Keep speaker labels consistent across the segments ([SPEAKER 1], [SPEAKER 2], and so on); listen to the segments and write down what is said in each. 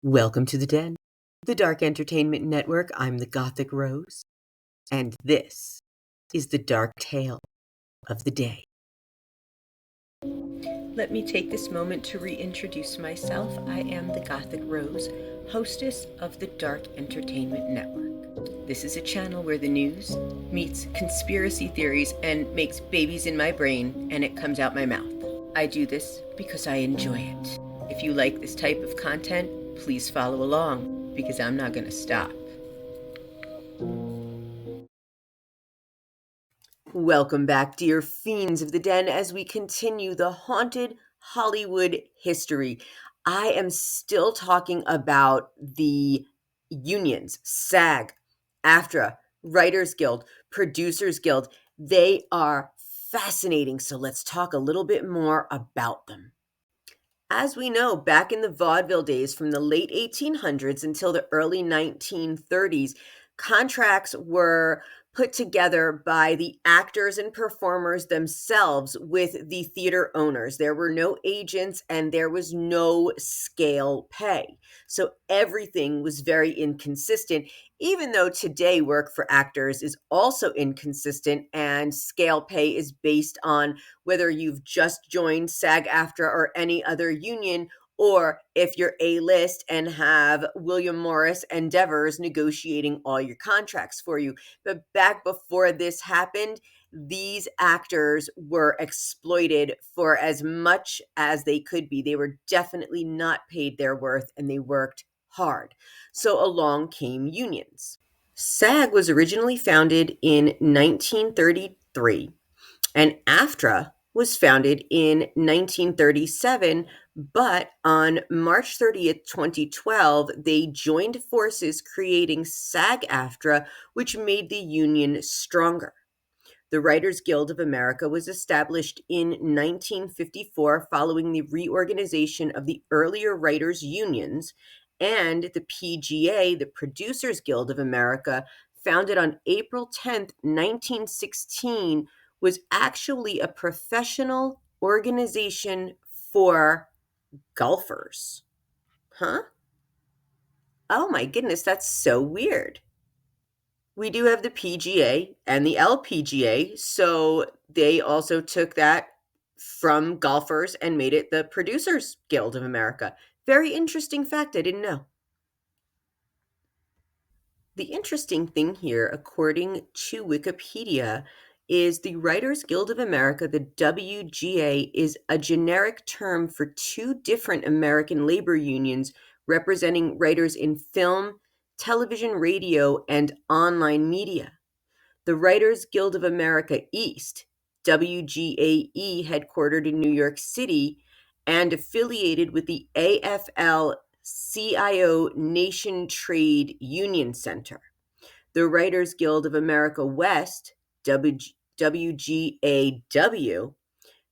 [SPEAKER 1] Welcome to the Den, the Dark Entertainment Network. I'm the Gothic Rose, and this is the dark tale of the day. Let me take this moment to reintroduce myself. I am the Gothic Rose, hostess of the Dark Entertainment Network. This is a channel where the news meets conspiracy theories and makes babies in my brain, and it comes out my mouth. I do this because I enjoy it. If you like this type of content, please follow along, because I'm not going to stop. Welcome back, dear fiends of the Den, as we continue the haunted Hollywood history. I am still talking about the unions, SAG, AFTRA, Writers Guild, Producers Guild. They are fascinating, so let's talk a little bit more about them. As we know, back in the vaudeville days from the late 1800s until the early 1930s, contracts were put together by the actors and performers themselves with the theater owners. There were no agents and there was no scale pay. So everything was very inconsistent, even though today work for actors is also inconsistent and scale pay is based on whether you've just joined SAG-AFTRA or any other union, or if you're A-list and have William Morris and Devers negotiating all your contracts for you. But back before this happened, these actors were exploited for as much as they could be. They were definitely not paid their worth, and they worked hard. So along came unions. SAG was originally founded in 1933, and AFTRA was founded in 1937, but on March 30th, 2012, they joined forces creating SAG-AFTRA, which made the union stronger. The Writers Guild of America was established in 1954 following the reorganization of the earlier writers' unions, and the PGA, the Producers Guild of America, founded on April 10th, 1916, was actually a professional organization for golfers. Huh? Oh my goodness, that's so weird. We do have the PGA and the LPGA, so they also took that from golfers and made it the Producers Guild of America. Very interesting fact I didn't know. The interesting thing here, according to Wikipedia, is the Writers Guild of America, the WGA, is a generic term for two different American labor unions representing writers in film, television, radio, and online media. The Writers Guild of America East, WGAE, headquartered in New York City and affiliated with the AFL-CIO Nation Trade Union Center. The Writers Guild of America West, WGAW,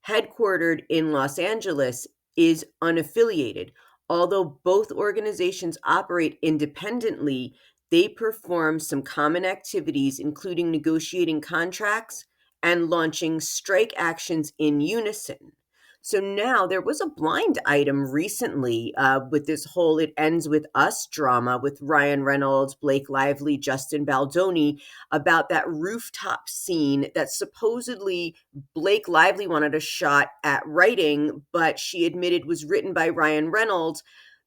[SPEAKER 1] headquartered in Los Angeles, is unaffiliated. Although both organizations operate independently, they perform some common activities, including negotiating contracts and launching strike actions in unison. So now there was a blind item recently with this whole It Ends With Us drama with Ryan Reynolds, Blake Lively, Justin Baldoni, about that rooftop scene that supposedly Blake Lively wanted a shot at writing, but she admitted was written by Ryan Reynolds.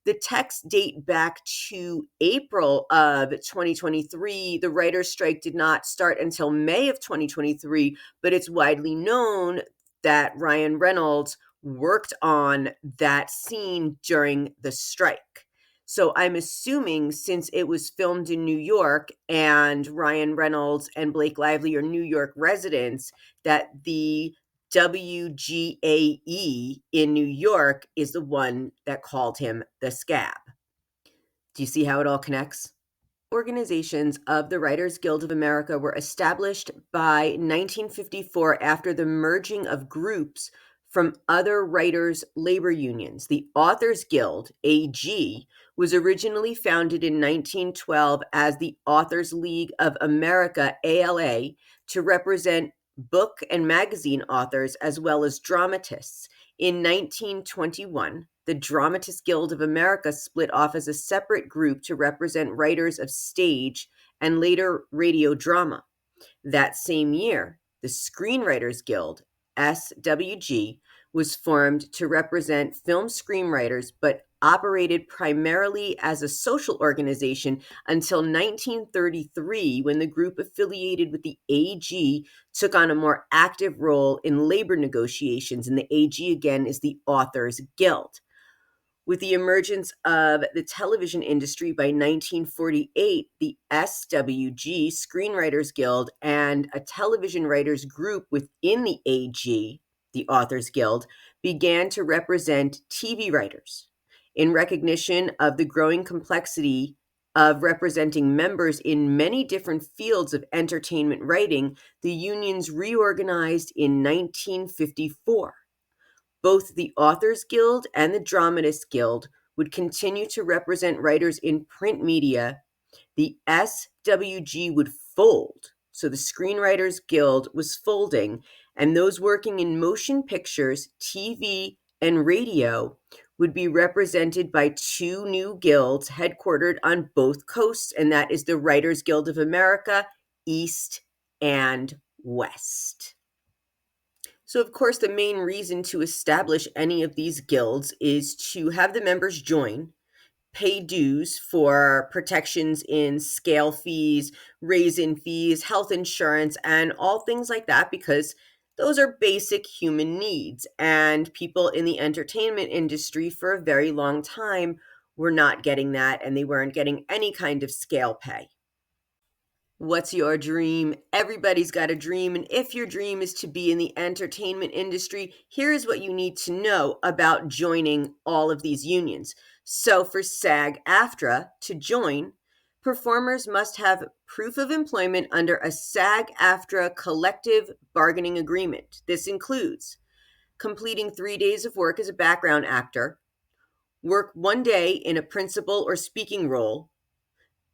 [SPEAKER 1] The texts date back to April of 2023. The writer's strike did not start until May of 2023, but it's widely known that Ryan Reynolds worked on that scene during the strike. So I'm assuming, since it was filmed in New York and Ryan Reynolds and Blake Lively are New York residents, that the WGAE in New York is the one that called him the scab. Do you see how it all connects? Organizations of the Writers Guild of America were established by 1954 after the merging of groups from other writers' labor unions. The Authors Guild, AG, was originally founded in 1912 as the Authors League of America, ALA, to represent book and magazine authors as well as dramatists. In 1921, The Dramatists Guild of America split off as a separate group to represent writers of stage and later radio drama. That same year, the Screenwriters Guild, SWG, was formed to represent film screenwriters but operated primarily as a social organization until 1933, when the group affiliated with the AG took on a more active role in labor negotiations, and the AG again is the Authors Guild. With the emergence of the television industry by 1948, the SWG, Screenwriters Guild, and a television writers group within the AG, the Authors Guild, began to represent TV writers. In recognition of the growing complexity of representing members in many different fields of entertainment writing, the unions reorganized in 1954. Both the Authors Guild and the Dramatists Guild would continue to represent writers in print media. The SWG would fold, so the Screenwriters Guild was folding, and those working in motion pictures, TV, and radio would be represented by two new guilds headquartered on both coasts, and that is the Writers Guild of America, East and West. So, of course, the main reason to establish any of these guilds is to have the members join, pay dues for protections in scale fees, raise-in fees, health insurance, and all things like that, because those are basic human needs. And people in the entertainment industry for a very long time were not getting that, and they weren't getting any kind of scale pay. What's your dream? Everybody's got a dream. And if your dream is to be in the entertainment industry, here's what you need to know about joining all of these unions. So for SAG-AFTRA to join, performers must have proof of employment under a SAG-AFTRA collective bargaining agreement. This includes completing 3 days of work as a background actor, work 1 day in a principal or speaking role,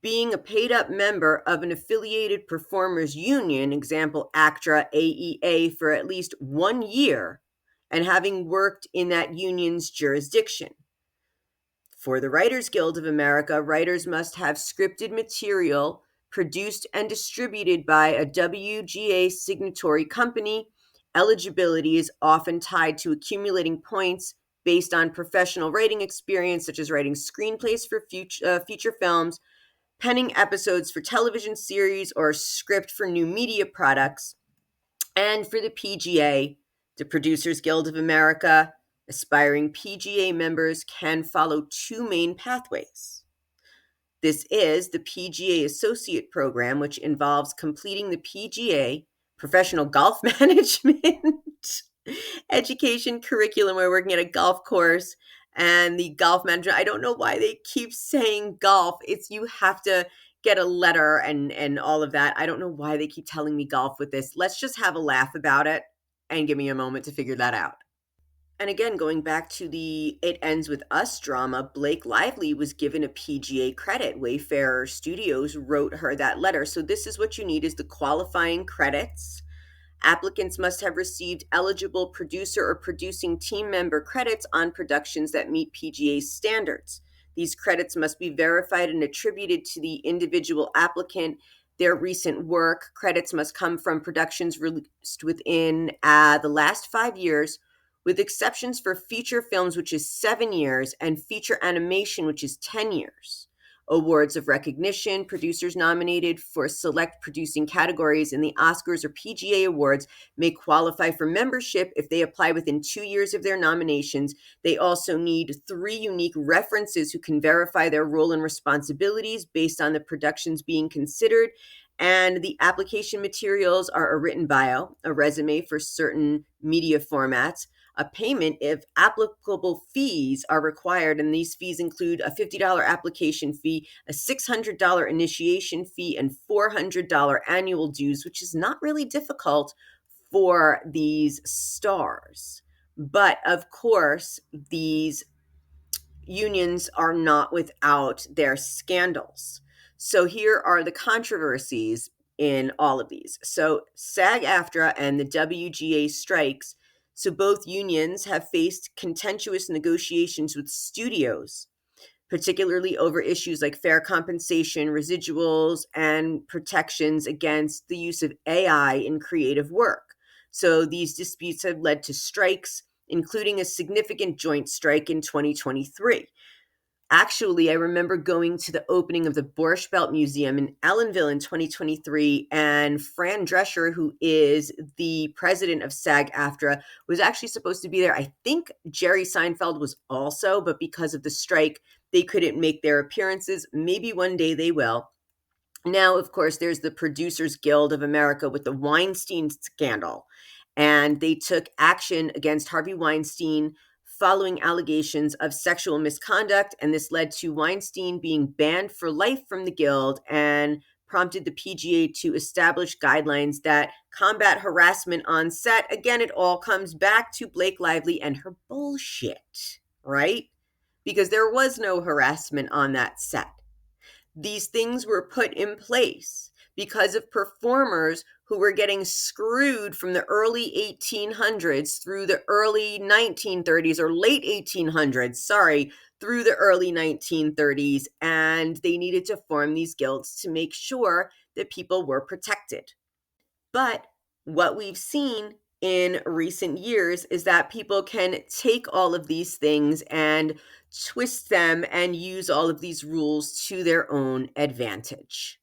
[SPEAKER 1] being a paid-up member of an affiliated performers union, example ACTRA, AEA, for at least 1 year, and having worked in that union's jurisdiction. For the Writers Guild of America, writers must have scripted material produced and distributed by a WGA signatory company. Eligibility is often tied to accumulating points based on professional writing experience, such as writing screenplays for feature films, penning episodes for television series, or script for new media products. And for the PGA, the Producers Guild of America, aspiring PGA members can follow two main pathways. This is the PGA Associate Program, which involves completing the PGA Professional Golf Management education curriculum. We're working at a golf course, and the golf manager, I don't know why they keep saying golf. It's you have to get a letter and all of that. I don't know why they keep telling me golf with this. Let's just have a laugh about it and give me a moment to figure that out. And again, going back to the It Ends With Us drama, Blake Lively was given a PGA credit. Wayfarer Studios wrote her that letter. So this is what you need, is the qualifying credits. Applicants must have received eligible producer or producing team member credits on productions that meet PGA standards. These credits must be verified and attributed to the individual applicant. Their recent work credits must come from productions released within the last 5 years, with exceptions for feature films, which is 7 years, and feature animation, which is 10 years. Awards of recognition, producers nominated for select producing categories in the Oscars or PGA Awards may qualify for membership if they apply within 2 years of their nominations. They also need 3 unique references who can verify their role and responsibilities based on the productions being considered. And the application materials are a written bio, a resume for certain media formats, a payment if applicable fees are required, and these fees include a $50 application fee, a $600 initiation fee, and $400 annual dues, which is not really difficult for these stars. But of course, these unions are not without their scandals. So here are the controversies in all of these. So SAG-AFTRA and the WGA strikes So both unions have faced contentious negotiations with studios, particularly over issues like fair compensation, residuals, and protections against the use of AI in creative work. So these disputes have led to strikes, including a significant joint strike in 2023. Actually, I remember going to the opening of the Borscht Belt Museum in Ellenville in 2023, and Fran Drescher, who is the president of SAG-AFTRA, was actually supposed to be there. I think Jerry Seinfeld was also, but because of the strike, they couldn't make their appearances. Maybe one day they will. Now, of course, there's the Producers Guild of America with the Weinstein scandal, and they took action against Harvey Weinstein following allegations of sexual misconduct, and this led to Weinstein being banned for life from the guild and prompted the PGA to establish guidelines that combat harassment on set. Again, it all comes back to Blake Lively and her bullshit, right? Because there was no harassment on that set. These things were put in place because of performers who were getting screwed from the early 1800s through the early 1930s, or late 1800s, through the early 1930s. And they needed to form these guilds to make sure that people were protected. But what we've seen in recent years is that people can take all of these things and twist them and use all of these rules to their own advantage.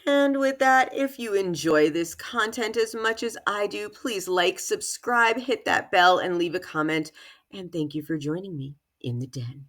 [SPEAKER 1] And with that, if you enjoy this content as much as I do, please like, subscribe, hit that bell, and leave a comment. And thank you for joining me in the den.